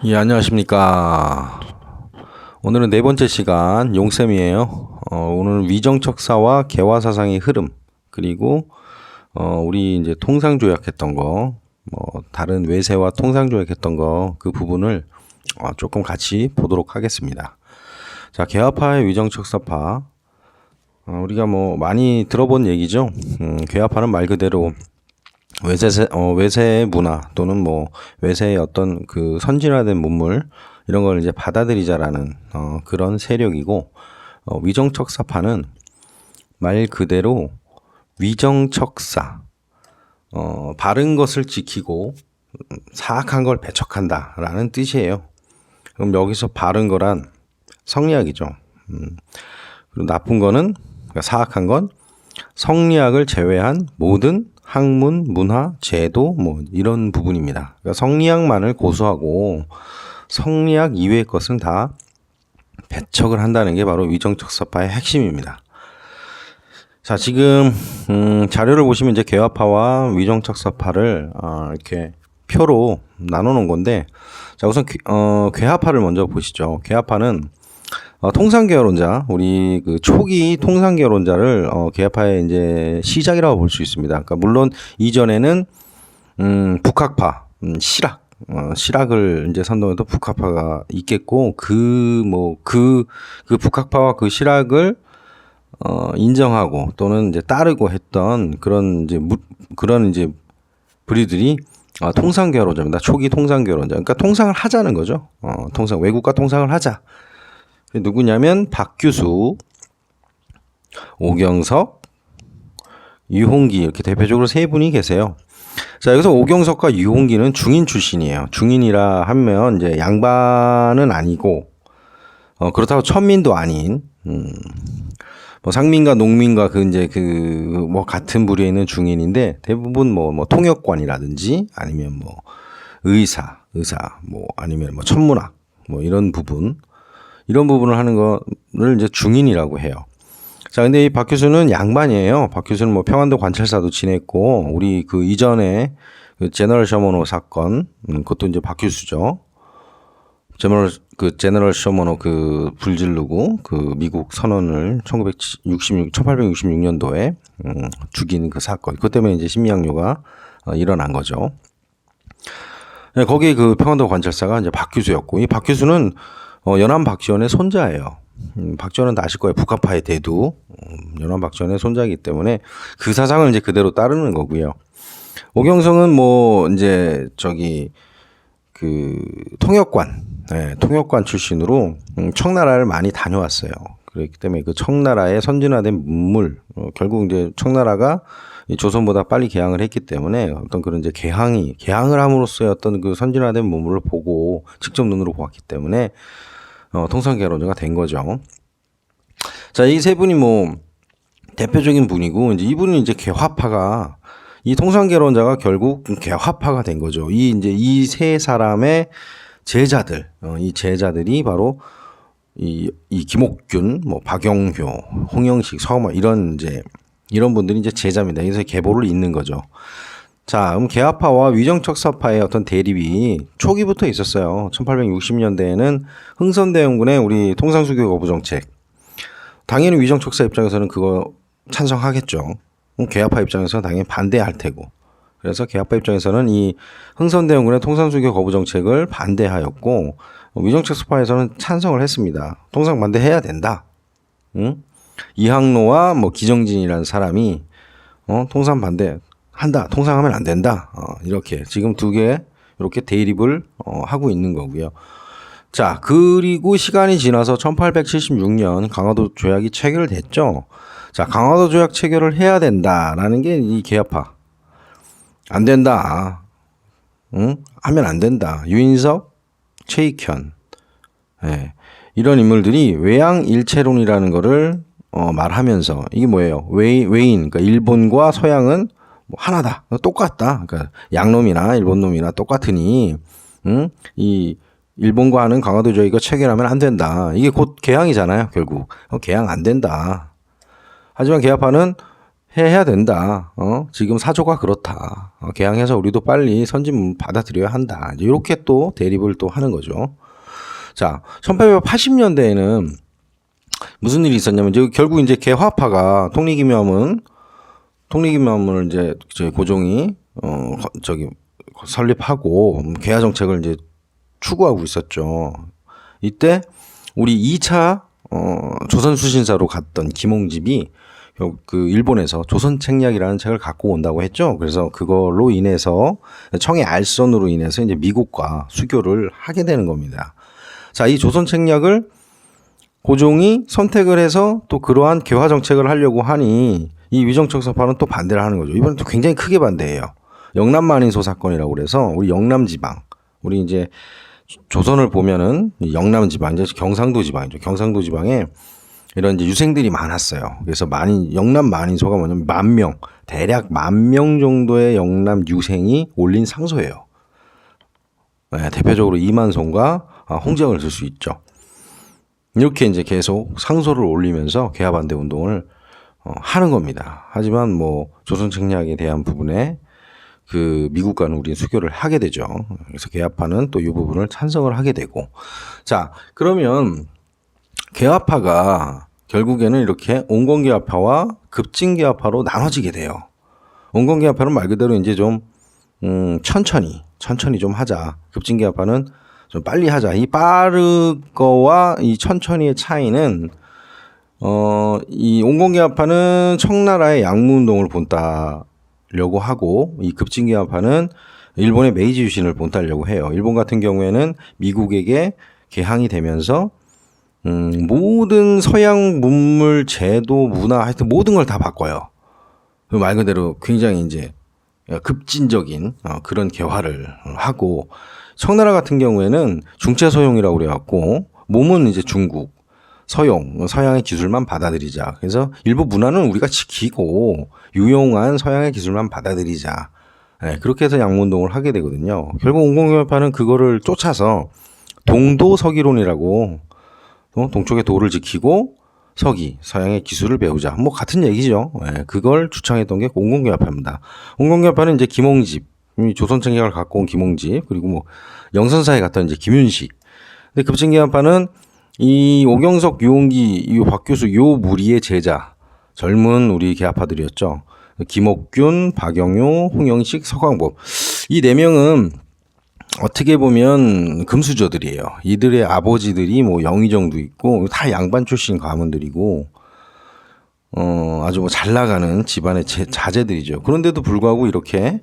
예, 안녕하십니까. 오늘은 네 번째 시간 용쌤이에요. 오늘 위정척사와 개화사상의 흐름, 그리고 우리 이제 통상조약했던 거, 다른 외세와 통상조약했던 거, 그 부분을 조금 같이 보도록 하겠습니다. 자, 개화파의 위정척사파. 우리가 많이 들어본 얘기죠. 개화파는 말 그대로 외세의 문화 또는 외세의 어떤 그 선진화된 문물 이런 걸 이제 받아들이자라는 그런 세력이고, 위정척사파는 말 그대로 위정척사, 바른 것을 지키고 사악한 걸 배척한다라는 뜻이에요. 그럼 여기서 바른 거란 성리학이죠. 그리고 나쁜 거는, 그러니까 사악한 건 성리학을 제외한 모든 학문, 문화, 제도 이런 부분입니다. 그러니까 성리학만을 고수하고 성리학 이외의 것은 다 배척을 한다는 게 바로 위정척사파의 핵심입니다. 자, 지금 자료를 보시면 이제 개화파와 위정척사파를 이렇게 표로 나눠 놓은 건데, 자, 우선 개화파를 먼저 보시죠. 개화파는 통상개화론자, 우리 그 초기 통상개화론자를 개화파의 이제 시작이라고 볼 수 있습니다. 그러니까 물론 이전에는 북학파, 실학을 이제 선동해도 북학파가 있겠고, 그 북학파와 그 실학을 인정하고 또는 이제 따르고 했던 그런 이제 부류들이 통상개화론자입니다. 초기 통상개화론자. 그러니까 통상을 하자는 거죠. 외국과 통상을 하자. 누구냐면 박규수, 오경석, 유홍기, 이렇게 대표적으로 세 분이 계세요. 자, 여기서 오경석과 유홍기는 중인 출신이에요. 중인이라 하면 이제 양반은 아니고, 그렇다고 천민도 아닌, 상민과 농민과 같은 부류에 있는 중인인데, 대부분 통역관이라든지 아니면 의사, 아니면 천문학, 이런 부분을 하는 거를 이제 중인이라고 해요. 자, 근데 이 박규수는 양반이에요. 박규수는 평안도 관찰사도 지냈고, 우리 그 이전에 그 제너럴 셔머노 사건, 그것도 이제 박규수죠. 제너럴 셔머노 불지르고 미국 선언을 1866년도에 죽인 그 사건. 그것 때문에 이제 심리학료가 일어난 거죠. 네, 거기 그 평안도 관찰사가 이제 박규수였고, 이 박규수는 연암 박지원의 손자예요. 박지원은 다 아실 거예요. 북한파의 대두. 연암 박지원의 손자이기 때문에 그 사상을 이제 그대로 따르는 거고요. 오경성은 통역관 출신으로 청나라를 많이 다녀왔어요. 그렇기 때문에 그 청나라의 선진화된 문물, 결국 이제 청나라가 조선보다 빨리 개항을 했기 때문에 어떤 그런 이제 개항을 함으로써의 어떤 그 선진화된 문물을 보고 직접 눈으로 보았기 때문에 통상개화론자가 된 거죠. 자, 이 세 분이 대표적인 분이고, 이제 이분은 이제 개화파가, 이 통상개화론자가 결국 개화파가 된 거죠. 이 세 사람의 제자들, 이 제자들이 바로 이 김옥균, 박영효, 홍영식, 서마 이런 분들이 이제 제자입니다. 그래서 계보를 잇는 거죠. 자, 그럼 개화파와 위정척사파의 어떤 대립이 초기부터 있었어요. 1860년대에는 흥선대원군의 우리 통상수교 거부 정책. 당연히 위정척사 입장에서는 그거 찬성하겠죠. 개화파 입장에서는 당연히 반대할 테고. 그래서 개화파 입장에서는 이 흥선대원군의 통상수교 거부 정책을 반대하였고, 위정척사파에서는 찬성을 했습니다. 통상 반대해야 된다. 이항로와 기정진이라는 사람이 통상 반대 한다. 통상하면 안 된다. 이렇게 지금 두 개 이렇게 대립을 하고 있는 거고요. 자, 그리고 시간이 지나서 1876년 강화도 조약이 체결됐죠. 자, 강화도 조약 체결을 해야 된다라는 게 이 개화파. 안 된다. 하면 안 된다. 유인석, 최익현, 이런 인물들이 외양일체론이라는 거를 말하면서, 이게 뭐예요? 외인, 그러니까 일본과 서양은 하나다. 똑같다. 그러니까 양놈이나 일본놈이나 똑같으니, 이 일본과 하는 강화도 조약이 체결하면 안 된다. 이게 곧 개항이잖아요, 결국. 개항 안 된다. 하지만 개화파는 해야 된다. 지금 사조가 그렇다. 개항해서 우리도 빨리 선진 받아들여야 한다. 이제 이렇게 또 대립을 또 하는 거죠. 자, 1880년대에는 무슨 일이 있었냐면 이제 결국 이제 개화파가 통리기묘함을 이제 고종이 설립하고 개화 정책을 이제 추구하고 있었죠. 이때 우리 2차 조선 수신사로 갔던 김홍집이 그 일본에서 조선책략이라는 책을 갖고 온다고 했죠. 그래서 그걸로 인해서 청의 알선으로 인해서 이제 미국과 수교를 하게 되는 겁니다. 자, 이 조선책략을 고종이 선택을 해서 또 그러한 개화 정책을 하려고 하니 이 위정척사파는 또 반대를 하는 거죠. 이번엔 또 굉장히 크게 반대해요. 영남만인소 사건이라고 그래서 우리 영남지방, 우리 이제 조선을 보면은 영남지방, 이제 경상도 지방이죠. 경상도 지방에 이런 이제 유생들이 많았어요. 그래서 영남 만인소가 뭐냐면 10,000명, 대략 10,000명 정도의 영남 유생이 올린 상소예요. 네, 대표적으로 이만송과 홍정을 들 수 있죠. 이렇게 이제 계속 상소를 올리면서 개화 반대 운동을 하는 겁니다. 하지만 뭐 조선 책략에 대한 부분에 그 미국과는 우리는 수교를 하게 되죠. 그래서 개화파는 또 이 부분을 찬성을 하게 되고, 자, 그러면 개화파가 결국에는 이렇게 온건개화파와 급진개화파로 나눠지게 돼요. 온건개화파는 말 그대로 이제 좀 천천히 좀 하자. 급진개화파는 좀 빨리 하자. 이 빠른 거와 이 천천히의 차이는 이 온건개화파는 청나라의 양무운동을 본따려고 하고, 이 급진개화파는 일본의 메이지 유신을 본따려고 해요. 일본 같은 경우에는 미국에게 개항이 되면서 모든 서양 문물, 제도, 문화, 하여튼 모든 걸 다 바꿔요. 말 그대로 굉장히 이제 급진적인 그런 개화를 하고, 청나라 같은 경우에는 중체서용이라고 그래갖고 몸은 이제 중국, 서양의 기술만 받아들이자. 그래서 일부 문화는 우리가 지키고 유용한 서양의 기술만 받아들이자. 네, 그렇게 해서 양문동을 하게 되거든요. 결국 온건개화파는 그거를 쫓아서 동도서기론이라고, 동쪽의 도를 지키고 서양의 기술을 배우자. 뭐 같은 얘기죠. 네, 그걸 주창했던 게 온건개화파입니다. 온건개화파는 이제 김홍집, 조선책략을 갖고 온 김홍집, 그리고 뭐 영선사에 갔던 이제 김윤식. 근데 급진개화파는 이 오경석, 유홍기, 이 박교수 요 무리의 제자, 젊은 우리 개화파들이었죠. 김옥균, 박영효, 홍영식, 서광복. 이 4명은 어떻게 보면 금수저들이에요. 이들의 아버지들이 뭐 영의정도 있고 다 양반 출신 가문들이고 아주 뭐 잘 나가는 집안의 자제들이죠. 그런데도 불구하고 이렇게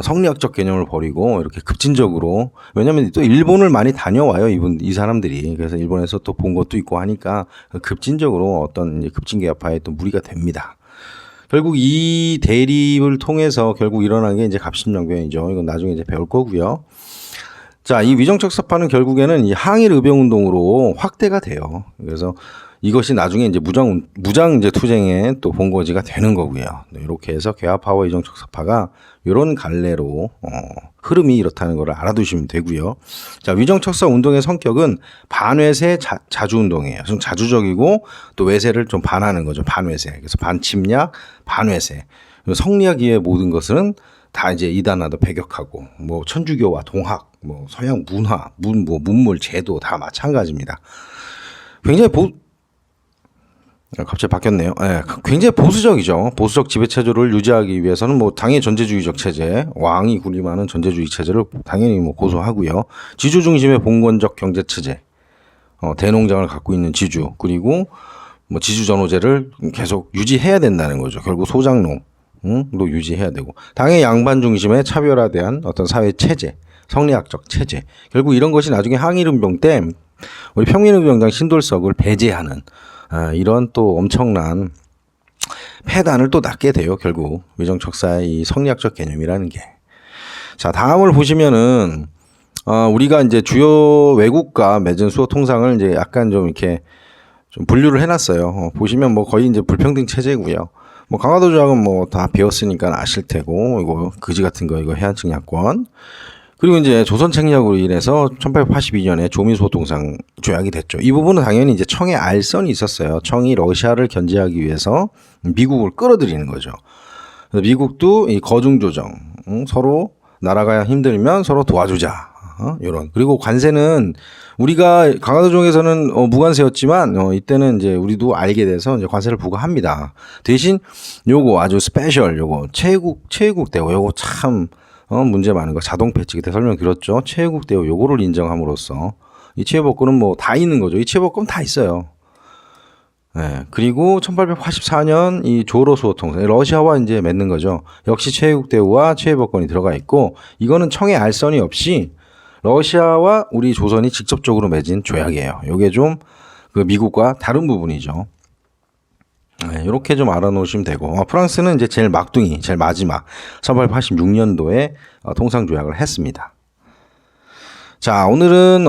성리학적 개념을 버리고 이렇게 급진적으로, 왜냐하면 또 일본을 많이 다녀와요, 이 사람들이. 그래서 일본에서 또 본 것도 있고 하니까 급진적으로 어떤 이제 급진개화파의 또 무리가 됩니다. 결국 이 대립을 통해서 결국 일어난 게 이제 갑신정변이죠. 이건 나중에 이제 배울 거고요. 자, 이 위정척사파는 결국에는 이 항일 의병운동으로 확대가 돼요. 그래서 이것이 나중에 이제 무장 이제 투쟁의 또 본거지가 되는 거고요. 네, 이렇게 해서 개화파와 위정척사파가 이런 갈래로 흐름이 이렇다는 걸 알아두시면 되고요. 자, 위정척사 운동의 성격은 반외세 자주운동이에요. 좀 자주적이고 또 외세를 좀 반하는 거죠. 반외세. 그래서 반침략, 반외세. 성리학 이외의 모든 것은 다 이제 이단화도 배격하고, 뭐 천주교와 동학, 뭐 서양 문화, 문물, 제도 다 마찬가지입니다. 굉장히 갑자기 바뀌었네요. 네, 굉장히 보수적이죠. 보수적 지배체제를 유지하기 위해서는 뭐 당연히 전제주의적 체제, 왕이 군림하는 전제주의 체제를 당연히 뭐 고수하고요. 지주 중심의 봉건적 경제 체제, 대농장을 갖고 있는 지주, 그리고 뭐 지주 전호제를 계속 유지해야 된다는 거죠. 결국 소장농 도 유지해야 되고, 당연히 양반 중심의 차별화된 어떤 사회 체제, 성리학적 체제. 결국 이런 것이 나중에 항일운동 때 우리 평민의병장 신돌석을 배제하는 이런 또 엄청난 폐단을 또 낳게 돼요. 결국 위정척사의 이 성리학적 개념이라는 게. 자, 다음을 보시면은 우리가 이제 주요 외국과 맺은 수호 통상을 이제 약간 좀 이렇게 좀 분류를 해놨어요. 보시면 뭐 거의 이제 불평등 체제고요. 뭐 강화도 조약은 뭐 다 배웠으니까 아실 테고, 이거 그지 같은 거 이거 해안측 야권. 그리고 이제 조선 책략으로 인해서 1882년에 조미소통상 조약이 됐죠. 이 부분은 당연히 이제 청의 알선이 있었어요. 청이 러시아를 견제하기 위해서 미국을 끌어들이는 거죠. 그래서 미국도 이 거중 조정, 서로 나라가 힘들면 서로 도와주자. 요런. 그리고 관세는 우리가 강화도정에서는 무관세였지만 이때는 이제 우리도 알게 돼서 이제 관세를 부과합니다. 대신 요거 아주 스페셜 요거 최애국 대우 요거 참 문제 많은 거 자동 패치 그때 설명드렸죠. 최애국 대우 요거를 인정함으로써 이 치해법권은 뭐 다 있는 거죠. 이 치해법권 다 있어요. 네. 그리고 1884년 이 조로수호 통상 러시아와 이제 맺는 거죠. 역시 최애국 대우와 최애법권이 들어가 있고 이거는 청의 알선이 없이 러시아와 우리 조선이 직접적으로 맺은 조약이에요. 이게 좀 그 미국과 다른 부분이죠. 네, 이렇게 좀 알아놓으시면 되고 프랑스는 이제 제일 막둥이, 제일 마지막 1886년도에 통상 조약을 했습니다. 자, 오늘은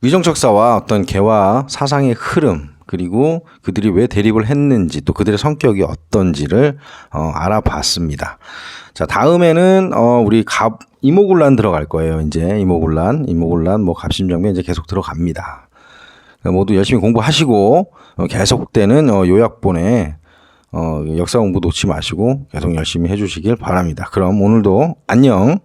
위정척사와 어떤 개화 사상의 흐름 그리고 그들이 왜 대립을 했는지 또 그들의 성격이 어떤지를 알아봤습니다. 자, 다음에는 우리 이모군란 들어갈 거예요. 이제 이모군란 뭐 갑신정변 이제 계속 들어갑니다. 모두 열심히 공부하시고 계속되는 요약본에 역사 공부 놓지 마시고 계속 열심히 해주시길 바랍니다. 그럼 오늘도 안녕.